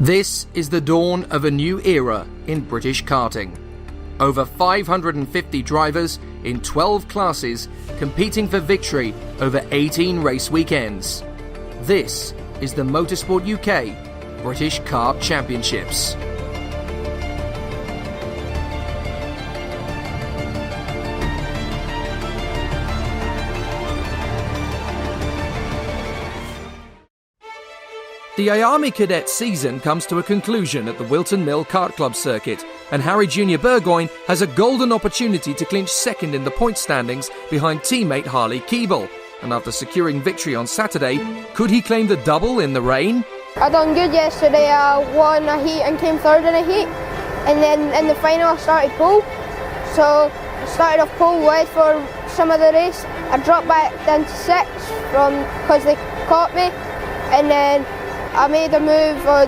This is the dawn of a new era in British karting. Over 550 drivers in 12 classes competing for victory over 18 race weekends. This is the Motorsport UK British Kart Championships. The IAME Cadet season comes to a conclusion at the Whilton Mill Kart Club circuit, and Harry Jr. Burgoyne has a golden opportunity to clinch second in the point standings behind teammate Harley Keeble. And after securing victory on Saturday, could he claim the double in the rain? I done good yesterday. I won a heat and came third in a heat, and then in the final I started pole. So I started off pole wide for some of the race. I dropped back down to sixth because they caught me, and then I made a move on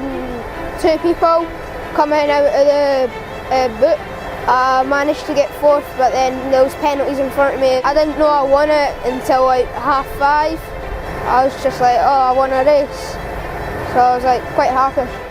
two people coming out of the boot. I managed to get fourth, but then there was penalties in front of me. I didn't know I won it until like half five. I was just like, oh, I won a race. So I was like quite happy.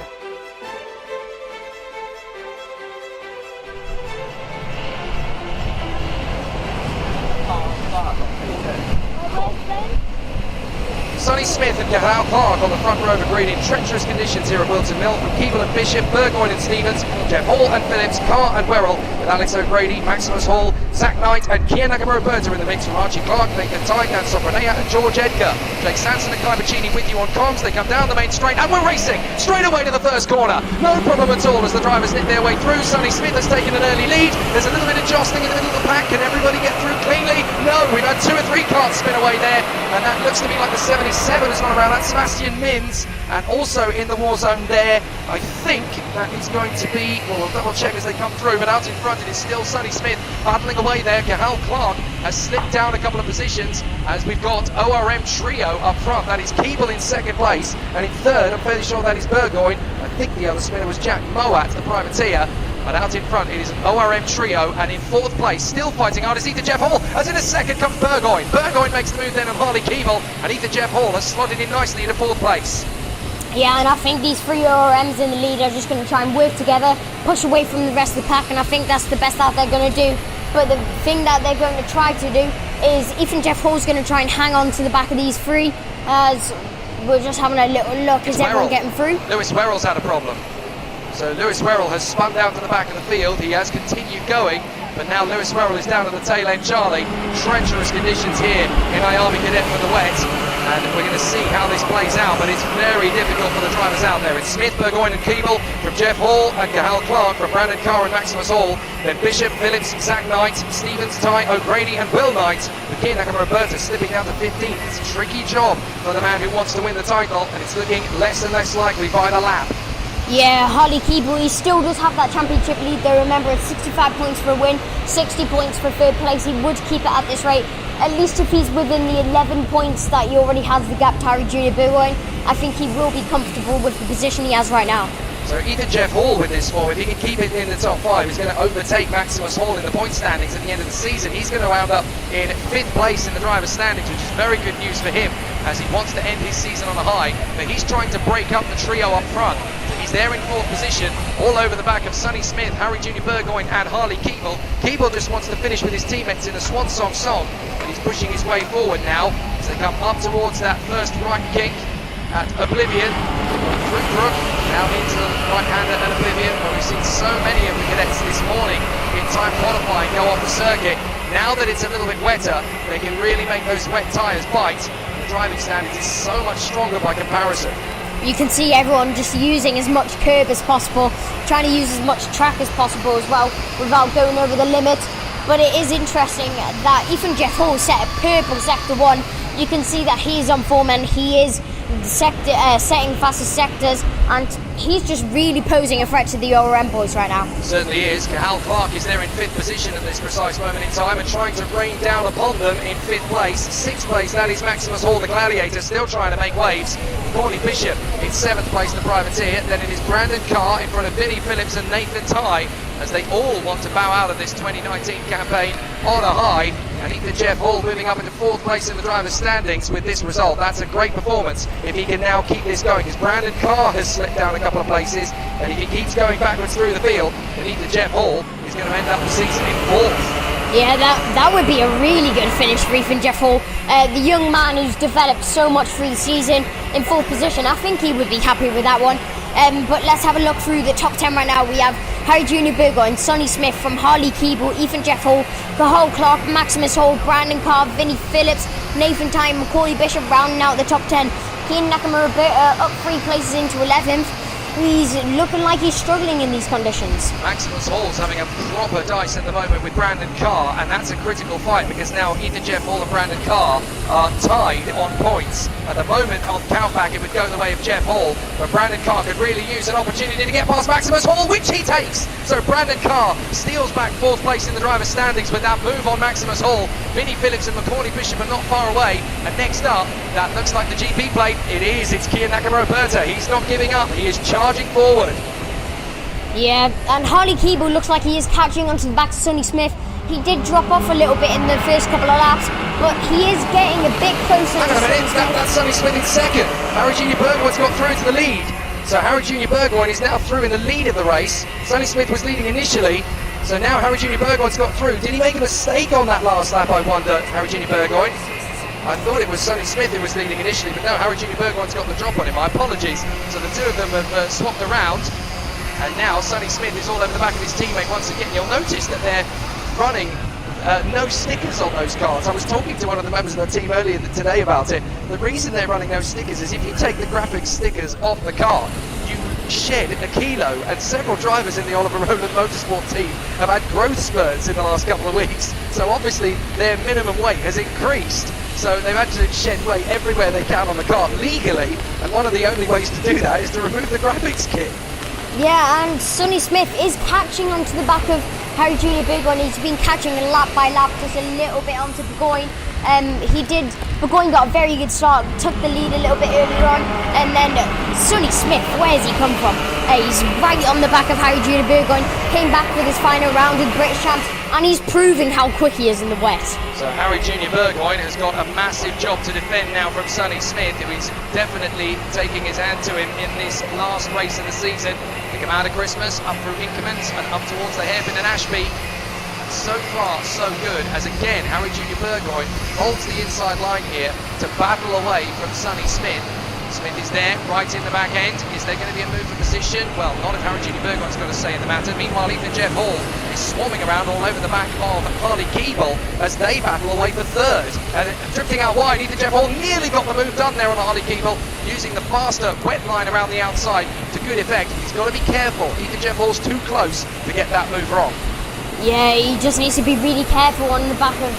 Sonny Smith and Cadet Clark on the front row agreed in treacherous conditions here at Whilton Mill, from Keeble and Bishop, Burgoyne and Stevens, Jeff Hall and Phillips, Carr and Werrell, with Alex O'Grady, Maximus Hall, Zach Knight and Kian Nakamura-Roberta in the mix from Archie Clark, Nathan Tyke and Sopranea and George Edgar. Jake Sanson and Kai Bacini with you on comms. They come down the main straight and we're racing straight away to the first corner. No problem at all as the drivers nip their way through. Sonny Smith has taken an early lead. There's a little bit of jostling in the middle of the pack. Can everybody get through cleanly? No, we've had two or three cars spin away there, and that looks to be like the 77 has gone around. That's Sebastian Mins, and also in the war zone there, I think that is going to be, well, we'll double check as they come through, but out in front it is still Sonny Smith battling away there. Cadet Clark has slipped down a couple of positions as we've got ORM Trio up front. That is Keeble in second place, and in third, I'm fairly sure that is Burgoyne. I think the other spinner was Jack Moat, the privateer. But out in front it is an ORM Trio, and in fourth place, still fighting hard, is Ethan Jeff Hall, as in a second comes Burgoyne. Burgoyne makes the move then on Harley Keeble, and Ethan Jeff Hall has slotted in nicely into fourth place. Yeah, and I think these three ORMs in the lead are just going to try and work together, push away from the rest of the pack, and I think that's the best that they're going to do. But the thing that they're going to try to do is Ethan Jeff Hall's going to try and hang on to the back of these three, as we're just having a little look. Is everyone getting through? Lewis Werrell's had a problem. So Lewis Werrell has spun down to the back of the field. He has continued going, but now Lewis Werrell is down at the tail end. Charlie, treacherous conditions here in IAME Cadet for the wet, and we're going to see how this plays out, but it's very difficult for the drivers out there. It's Smith, Burgoyne and Keeble from Jeff Hall, and Cadet Clark from Brandon Carr and Maximus Hall. Then Bishop, Phillips, Zach Knight, Stevens, Ty, O'Grady and Will Knight. Kian Nakamura-Roberta slipping down to 15th. It's a tricky job for the man who wants to win the title, and it's looking less and less likely by the lap. Yeah, Harley Keeble, he still does have that championship lead though. Remember, it's 65 points for a win, 60 points for third place. He would keep it at this rate, at least if he's within the 11 points that he already has the gap to Harry Jr. Burgoyne. I think he will be comfortable with the position he has right now. So Ethan Jeff Hall with this form, if he can keep it in the top five, he's going to overtake Maximus Hall in the point standings at the end of the season. He's going to round up in fifth place in the driver's standings, which is very good news for him, as he wants to end his season on a high. But he's trying to break up the trio up front. So he's there in fourth position, all over the back of Sonny Smith, Harry Jr. Burgoyne and Harley Keeble. Keeble just wants to finish with his teammates in a swan song, and he's pushing his way forward now as they come up towards that first right kink at Oblivion, through Brook, now into the right-hander at Oblivion, where we've seen so many of the cadets this morning in time qualifying go off the circuit. Now that it's a little bit wetter, they can really make those wet tyres bite. The driving standards is so much stronger by comparison. You can see everyone just using as much curb as possible, trying to use as much track as possible as well, without going over the limit. But it is interesting that even Jeff Hall set a purple sector 1. You can see that he is on form and he is setting fastest sectors, and he's just really posing a threat to the ORM boys right now. Certainly is. Cadet Clark is there in fifth position at this precise moment in time and trying to rain down upon them in fifth place. Sixth place, that is Maximus Hall, the Gladiator, still trying to make waves. Corley Bishop in seventh place, the Privateer. Then it is Brandon Carr in front of Vinnie Phillips and Nathan Ty, as they all want to bow out of this 2019 campaign on a high. And Ethan Jeff Hall moving up into 4th place in the driver's standings with this result. That's a great performance if he can now keep this going, because Brandon Carr has slipped down a couple of places, and if he keeps going backwards through the field, then Ethan Jeff Hall is going to end up the season in 4th. Yeah, that would be a really good finish for Ethan Jeff Hall. The young man who's developed so much through the season in 4th position. I think he would be happy with that one. But let's have a look through the top 10 right now. We have Harry Junior Burgoyne, Sonny Smith from Harley Keeble, Ethan Jeff Hall, Cahal Clark, Maximus Hall, Brandon Carr, Vinnie Phillips, Nathan Time, Macaulay Bishop rounding out the top 10. Kean Nakamura up 3 places into 11th. He's looking like he's struggling in these conditions. Maximus Hall's having a proper dice at the moment with Brandon Carr, and that's a critical fight because now Ethan Jeff Hall and Brandon Carr are tied on points. At the moment on countback it would go the way of Jeff Hall, but Brandon Carr could really use an opportunity to get past Maximus Hall, which he takes. So Brandon Carr steals back 4th place in the driver's standings with that move on Maximus Hall. Vinnie Phillips and Macaulay Bishop are not far away, and next up, that looks like the GP plate. It's Kian Nakamura. He's not giving up, he is charging forward. Yeah, and Harley Keeble looks like he is catching onto the back of Sonny Smith. He did drop off a little bit in the first couple of laps, but he is getting a bit closer. Hang on a minute, that's Sonny Smith in 2nd. Harry Junior Burgoyne's got through into the lead. So Harry Junior Burgoyne is now through in the lead of the race. Sonny Smith was leading initially, so now Harry Junior Burgoyne's got through. Did he make a mistake on that last lap, I wonder, Harry Junior Burgoyne? I thought it was Sonny Smith who was leading initially, but now Harry Junior Burgoyne's got the drop on him. My apologies. So the two of them have swapped around, and now Sonny Smith is all over the back of his teammate once again. You'll notice that they're running no stickers on those cars. I was talking to one of the members of the team earlier today about it. The reason they're running no stickers is if you take the graphics stickers off the car, you shed a kilo, and several drivers in the Oliver Rowland Motorsport team have had growth spurts in the last couple of weeks. So obviously their minimum weight has increased. So they've had to shed weight everywhere they can on the car legally, and one of the only ways to do that is to remove the graphics kit. Yeah, and Sonny Smith is catching onto the back of Harry Junior Burgoyne. He's been catching lap by lap, just a little bit onto Burgoyne. Burgoyne got a very good start, took the lead a little bit earlier on, and then Sonny Smith, where's he come from? He's right on the back of Harry Junior Burgoyne, came back with his final round with British champs, and he's proving how quick he is in the wet. So Harry Junior Burgoyne has got a massive job to defend now from Sonny Smith, who is definitely taking his hand to him in this last race of the season. They come out of Christmas, up through Inkermans and up towards the hairpin and Ashby. And so far, so good, as again, Harry Junior Burgoyne holds the inside line here to battle away from Sonny Smith. Smith is there, right in the back end. Is there going to be a move for position? Well, not if Harry Junior Burgoyne's got a say in the matter. Meanwhile, Ethan Jeff Hall is swarming around all over the back of Harley Keeble as they battle away for 3rd. And drifting out wide, Ethan Jeff Hall nearly got the move done there on Harley Keeble, using the faster wet line around the outside to good effect. He's got to be careful. Ethan Jeff Hall's too close to get that move wrong. Yeah, he just needs to be really careful on the back of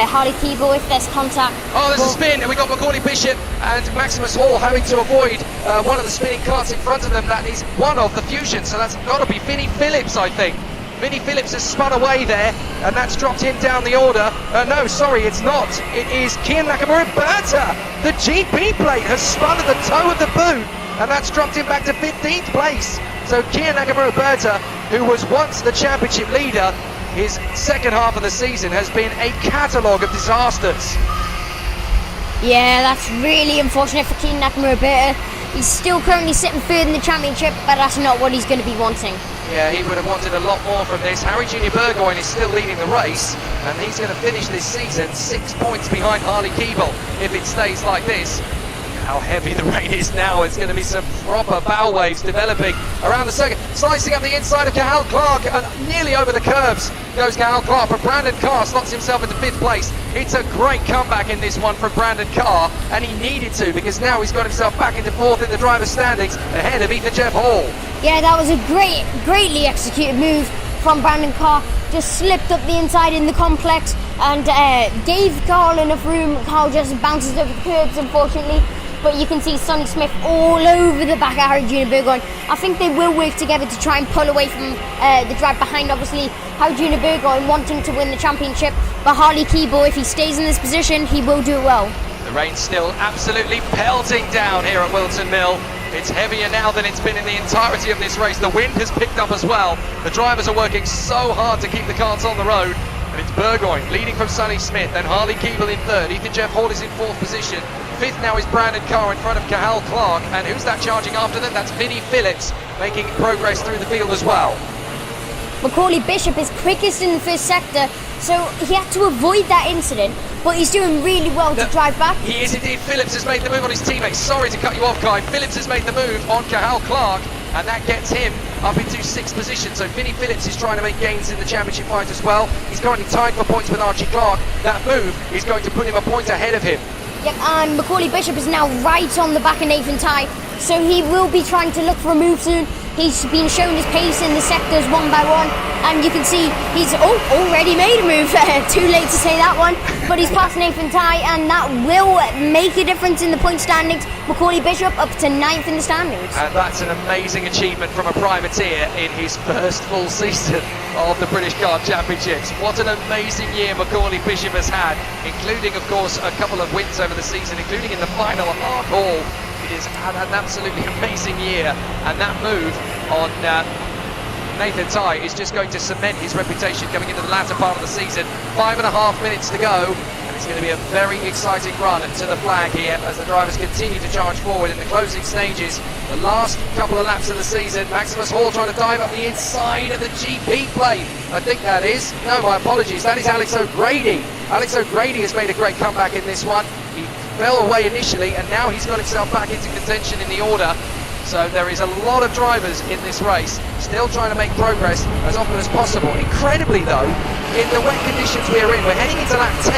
Harley Keeble if there's contact. Oh, there's a spin, and we got Macaulay Bishop and Maximus Hall having to avoid one of the spinning carts in front of them. That is one of the Fusion, so that's got to be Vinnie Phillips, I think. Vinnie Phillips has spun away there, and that's dropped him down the order. No, sorry, it's not. It is Kian Nakamura. The GP plate has spun at the toe of the boot, and that's dropped him back to 15th place. So Kian Nakamura, who was once the championship leader, his second half of the season has been a catalogue of disasters. Yeah, that's really unfortunate for Kian Nakamura. He's still currently sitting 3rd in the championship, but that's not what he's going to be wanting. Yeah, he would have wanted a lot more from this. Harry Junior Burgoyne is still leading the race, and he's going to finish this season 6 points behind Harley Keeble if it stays like this. How heavy the rain is now. It's going to be some proper bow waves developing around the circuit. Slicing up the inside of Cahal Clark, and nearly over the curbs goes Cahal Clark, but Brandon Carr slots himself into 5th place. It's a great comeback in this one from Brandon Carr, and he needed to, because now he's got himself back into 4th in the driver's standings ahead of Ethan Jeff Hall. Yeah, that was a greatly executed move from Brandon Carr. Just slipped up the inside in the complex and gave Carl enough room. Carl just bounces over the curbs, unfortunately. But you can see Sonny Smith all over the back of Harry Junior Burgoyne. I think they will work together to try and pull away from the drive behind. Obviously, Harry Junior Burgoyne wanting to win the championship, but Harley Keeble, if he stays in this position, he will do it well. The rain's still absolutely pelting down here at Whilton Mill. It's heavier now than it's been in the entirety of this race. The wind has picked up as well. The drivers are working so hard to keep the cars on the road. And It's Burgoyne leading from Sonny Smith, then Harley Keeble in third. Ethan Jeff Hall is in fourth position. Fifth now is Brandon Carr in front of Cahal Clark. And who's that charging after them? That's Vinnie Phillips making progress through the field as well. Macaulay Bishop is quickest in the first sector, so he had to avoid that incident, but he's doing really well to drive back. He is indeed. Phillips has made the move on his teammates. Sorry to cut you off, Guy. Phillips has made the move on Cahal Clark, and that gets him up into sixth position. So Vinnie Phillips is trying to make gains in the championship fight as well. He's currently tied for points with Archie Clark. That move is going to put him a point ahead of him. Yep, and Macaulay Bishop is now right on the back of Nathan Tye, so he will be trying to look for a move soon. He's been shown his pace in the sectors one by one, and you can see he's already made a move. Too late to say that one, but he's past Nathan Tye, and that will make a difference in the point standings. Macaulay Bishop up to 9th in the standings. And that's an amazing achievement from a privateer in his first full season of the British Kart Championships. What an amazing year Macaulay Bishop has had, including, of course, a couple of wins over the season, including in the final at Hard Hall. He's had an absolutely amazing year, and that move on Nathan Tye is just going to cement his reputation coming into the latter part of the season. 5.5 minutes to go, and it's going to be a very exciting run to the flag here as the drivers continue to charge forward in the closing stages. The last couple of laps of the season, Maximus Hall trying to dive up the inside of the GP plate. I think that is, no, my apologies, that is Alex O'Grady. Alex O'Grady has made a great comeback in this one. He fell away initially, and now he's got himself back into contention in the order. So there is a lot of drivers in this race still trying to make progress as often as possible. Incredibly though, in the wet conditions we're heading into lap 10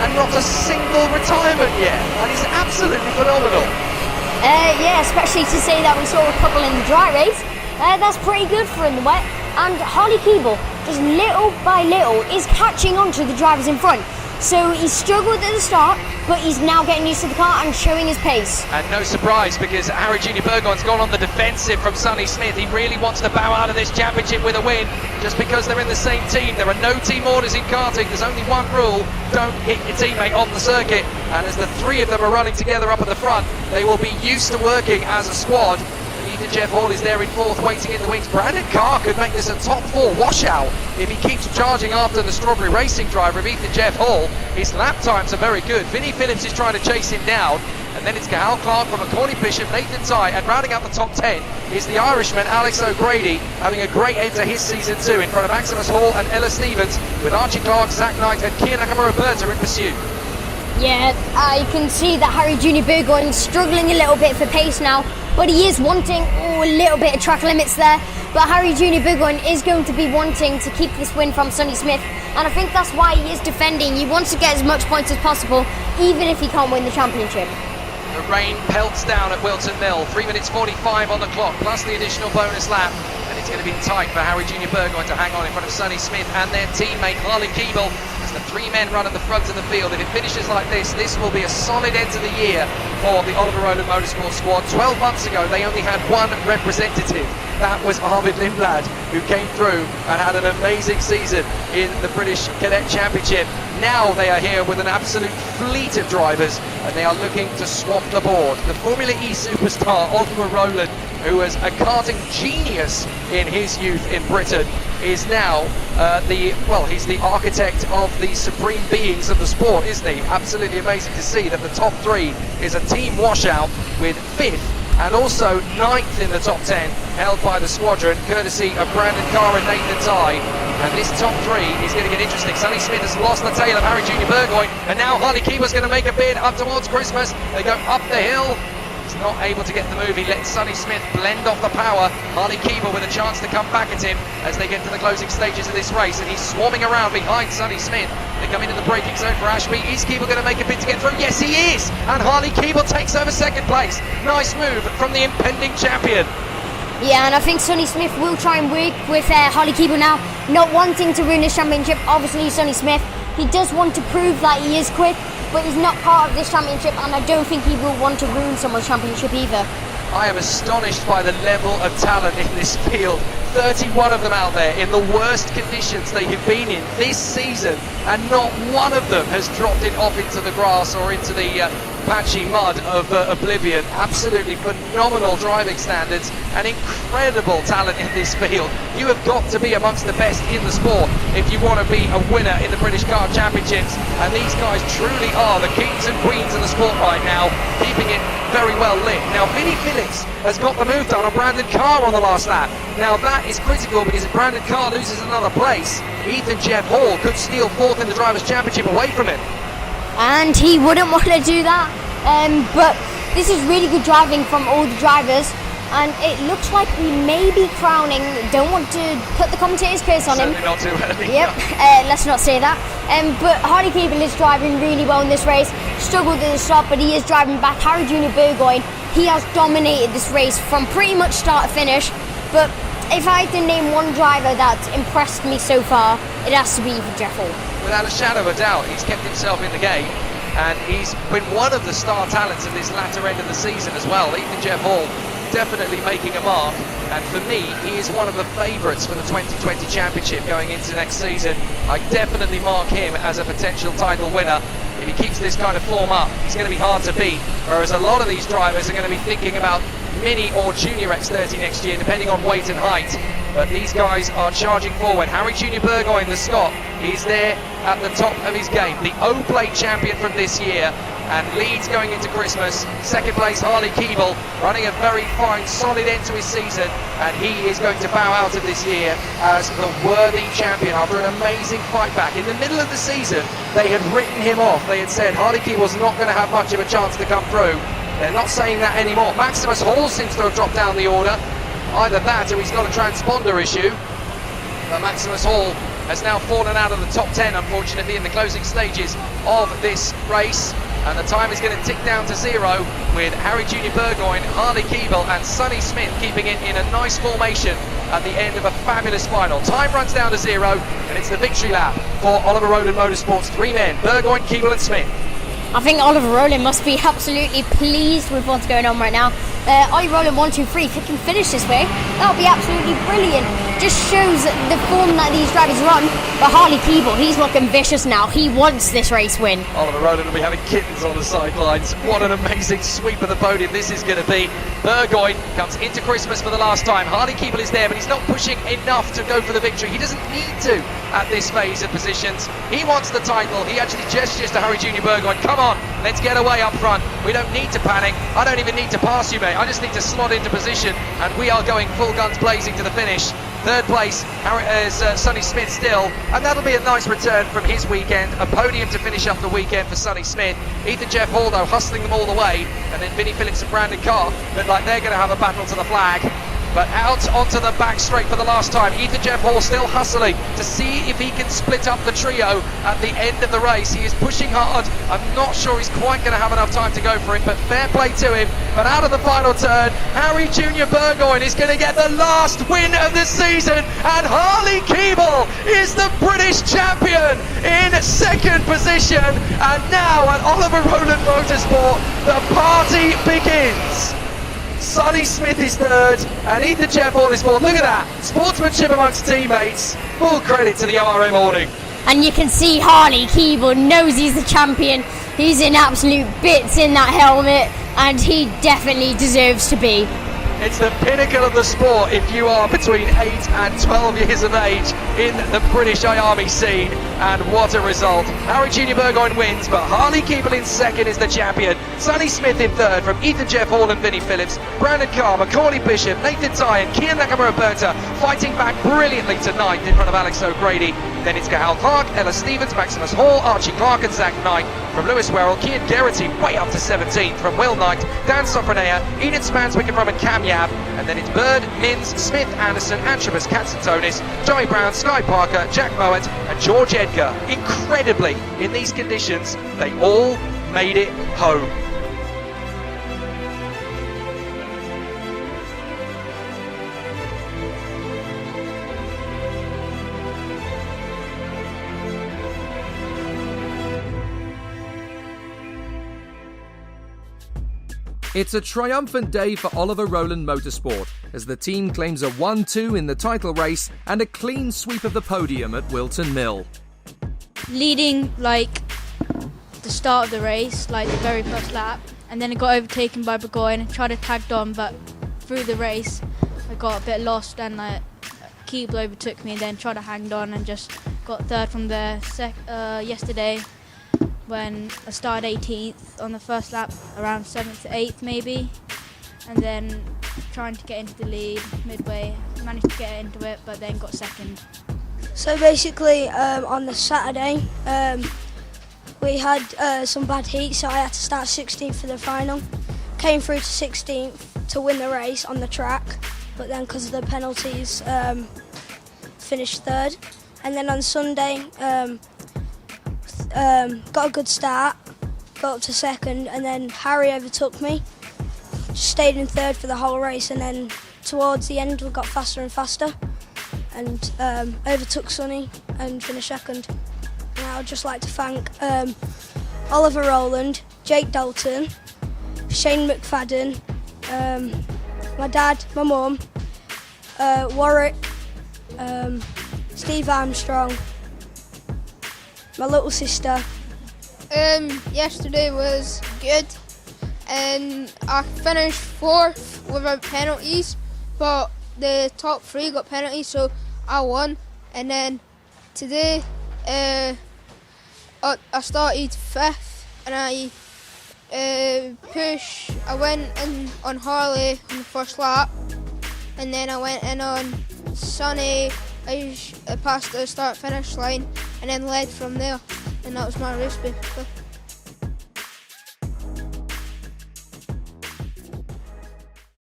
and not a single retirement yet. That is absolutely phenomenal. Yeah, especially to say that we saw a couple in the dry race. That's pretty good for in the wet. And Harley Keeble, just little by little, is catching on to the drivers in front. So he struggled at the start, but he's now getting used to the car and showing his pace. And no surprise, because Harry Junior Burgoyne's gone on the defensive from Sonny Smith. He really wants to bow out of this championship with a win, just because they're in the same team. There are no team orders in karting. There's only one rule: don't hit your teammate on the circuit. And as the three of them are running together up at the front, they will be used to working as a squad. Ethan Jeff Hall is there in fourth, waiting in the wings. Brandon Carr could make this a top 4 washout if he keeps charging after the Strawberry Racing driver of Ethan Jeff Hall. His lap times are very good. Vinnie Phillips is trying to chase him down, and then it's Cahal Clark from Macaulay Bishop, Nathan Tye, and rounding out the top 10 is the Irishman Alex O'Grady, having a great end to his season too, in front of Maximus Hall and Ella Stevens, with Archie Clark, Zach Knight and Kia Nakamura-Berta in pursuit. Yeah, I can see that Harry Junior Burgoyne struggling a little bit for pace now, but he is wanting a little bit of track limits there. But Harry Junior Burgoyne is going to be wanting to keep this win from Sonny Smith, and I think that's why he is defending. He wants to get as much points as possible, even if he can't win the championship. The rain pelts down at Whilton Mill. 3 minutes 45 on the clock, plus the additional bonus lap. And it's going to be tight for Harry Junior Burgoyne to hang on in front of Sonny Smith and their teammate Harley Keeble, as the three men run at the front of the field. If it finishes like this will be a solid end to the year for the Oliver Rowland Motorsport squad. 12 months ago, they only had one representative. That was Arvid Lindblad, who came through and had an amazing season in the British Cadet Championship. Now they are here with an absolute fleet of drivers, and they are looking to swap the board. The Formula E superstar Oliver Rowland, who was a karting genius in his youth in Britain, is now he's the architect of the supreme beings of the sport, isn't he? Absolutely amazing to see that the top 3 is a team washout, with 5th and also 9th in the top 10 held by the squadron, courtesy of Brandon Carr and Nathan Tye. And this top 3 is going to get interesting. Sonny Smith has lost the tail of Harry Junior Burgoyne, and now Harley Keeble's going to make a bid up towards Christmas. They go up the hill. He's not able to get the move. He lets Sonny Smith blend off the power. Harley Keeble with a chance to come back at him as they get to the closing stages of this race, and he's swarming around behind Sonny Smith. They come into the braking zone for Ashby. Is Keeble going to make a bid to get through? Yes, he is! And Harley Keeble takes over second place. Nice move from the impending champion. Yeah, and I think Sonny Smith will try and work with Harley Keeble now, not wanting to ruin this championship. Obviously, Sonny Smith, he does want to prove that he is quick, but he's not part of this championship, and I don't think he will want to ruin someone's championship either. I am astonished by the level of talent in this field. 31 of them out there in the worst conditions they have been in this season, and not one of them has dropped it off into the grass or into the patchy mud of oblivion. Absolutely phenomenal driving standards and incredible talent in this field. You have got to be amongst the best in the sport if you want to be a winner in the British Car Championships, and these guys truly are the kings and queens of the sport right now, keeping it very well lit. Now Vinnie Phillips has got the move done on Brandon Carr on the last lap. Now that is critical, because if Brandon Carr loses another place, Ethan Jeff Hall could steal fourth in the Drivers' Championship away from him. And he wouldn't want to do that, but this is really good driving from all the drivers, and it looks like we may be crowning, don't want to put the commentator's curse on him. Certainly not too early. Yep, let's not say that. But Harley Keeble is driving really well in this race, struggled at the start, but he is driving back. Harry Jr. Burgoyne, he has dominated this race from pretty much start to finish, but if I had to name one driver that's impressed me so far, it has to be Jeff Hall. Without a shadow of a doubt, he's kept himself in the game, and he's been one of the star talents of this latter end of the season as well. Ethan Jeff Hall definitely making a mark, and for me, he is one of the favourites for the 2020 Championship going into next season. I definitely mark him as a potential title winner. If he keeps this kind of form up, he's going to be hard to beat, whereas a lot of these drivers are going to be thinking about Mini or Junior X30 next year, depending on weight and height. But these guys are charging forward. Harry Jr. Burgoyne, the Scot, is there at the top of his game. The O-Plate champion from this year, and leads going into Christmas. Second place, Harley Keeble, running a very fine, solid end to his season, and he is going to bow out of this year as the worthy champion after an amazing fight back. In the middle of the season, they had written him off. They had said Harley Keeble's not going to have much of a chance to come through. They're not saying that anymore. Maximus Hall seems to have dropped down the order. Either that or he's got a transponder issue. But Maximus Hall has now fallen out of the top 10, unfortunately, in the closing stages of this race. And the time is going to tick down to zero, with Harry Jr. Burgoyne, Harley Keeble and Sonny Smith keeping it in a nice formation at the end of a fabulous final. Time runs down to zero, and it's the victory lap for Oliver Rowland Motorsports. Three men, Burgoyne, Keeble and Smith. I think Oliver Rowland must be absolutely pleased with what's going on right now. Ollie Rowland 1, 2, 3, if he can finish this way, that would be absolutely brilliant. Just shows the form that these drivers run. But Harley Keeble, he's looking vicious now. He wants this race win. Oliver Rowland will be having kittens on the sidelines. What an amazing sweep of the podium this is going to be. Burgoyne comes into Christmas for the last time. Harley Keeble is there, but he's not pushing enough to go for the victory. He doesn't need to at this phase of positions. He wants the title. He actually gestures to Harry Jr. Burgoyne, come on, let's get away up front. We don't need to panic. I don't even need to pass you, mate. I just need to slot into position, and we are going full guns blazing to the finish. Third place is Sonny Smith still, and that'll be a nice return from his weekend. A podium to finish up the weekend for Sonny Smith. Ethan Jeff Hall, though, hustling them all the way, and then Vinnie Phillips and Brandon Carr look like they're going to have a battle to the flag. But out onto the back straight for the last time. Ethan Jeff Hall still hustling to see if he can split up the trio at the end of the race. He is pushing hard. I'm not sure he's quite going to have enough time to go for it, but fair play to him. But out of the final turn, Harry Jr. Burgoyne is going to get the last win of the season, and Harley Keeble is the British champion in second position. And now at Oliver Rowland Motorsport, the party begins. Sonny Smith is third, and Ethan Jeff Hall is fourth. Look at that, sportsmanship amongst teammates. Full credit to the ORM awarding. And you can see Harley Keeble knows he's the champion. He's in absolute bits in that helmet, and he definitely deserves to be. It's the pinnacle of the sport if you are between 8 and 12 years of age in the British IAME scene, and what a result. Harry Jr. Burgoyne wins, but Harley Keeble in second is the champion. Sonny Smith in third from Ethan Jeff Hall and Vinnie Phillips. Brandon Carr, Macaulay Bishop, Nathan Tyan, Kian Nakamura-Berta fighting back brilliantly tonight in front of Alex O'Grady. Then it's Cahal Clark, Ella Stevens, Maximus Hall, Archie Clark and Zach Knight. From Lewis Werrell, Kian Geraghty way up to 17th. From Will Knight, Dan Sofronea, Eden Spanswick and Roman Cam Yab. And then it's Bird, Mins, Smith, Anderson, Antrobus, Katsantonis, Joey Brown, Sky Parker, Jack Mowat and George Edgar. Incredibly, in these conditions, they all made it home. It's a triumphant day for Oliver Rowland Motorsport as the team claims a 1-2 in the title race and a clean sweep of the podium at Whilton Mill. Leading like the start of the race, like the very first lap, and then I got overtaken by Burgoyne and tried to tag on, but through the race I got a bit lost and like Keeble overtook me and then tried to hang on and just got third from there. Yesterday when I started 18th on the first lap, around 7th to 8th maybe, and then trying to get into the lead midway, managed to get into it but then got second. So basically on the Saturday we had some bad heat, so I had to start 16th for the final. Came through to 16th to win the race on the track, but then because of the penalties finished third. And then on Sunday got a good start, got up to second, and then Harry overtook me, stayed in third for the whole race, and then towards the end we got faster and faster and overtook Sonny and finished second. And I would just like to thank Oliver Rowland, Jake Dalton, Shane McFadden, my dad, my mum, Warwick, Steve Armstrong, my little sister. Yesterday was good, and I finished 4th without penalties, but the top 3 got penalties, so I won. And then today I started 5th, and I went in on Harley on the first lap, and then I went in on Sonny. I passed the start finish line and then led from there, and that was my race.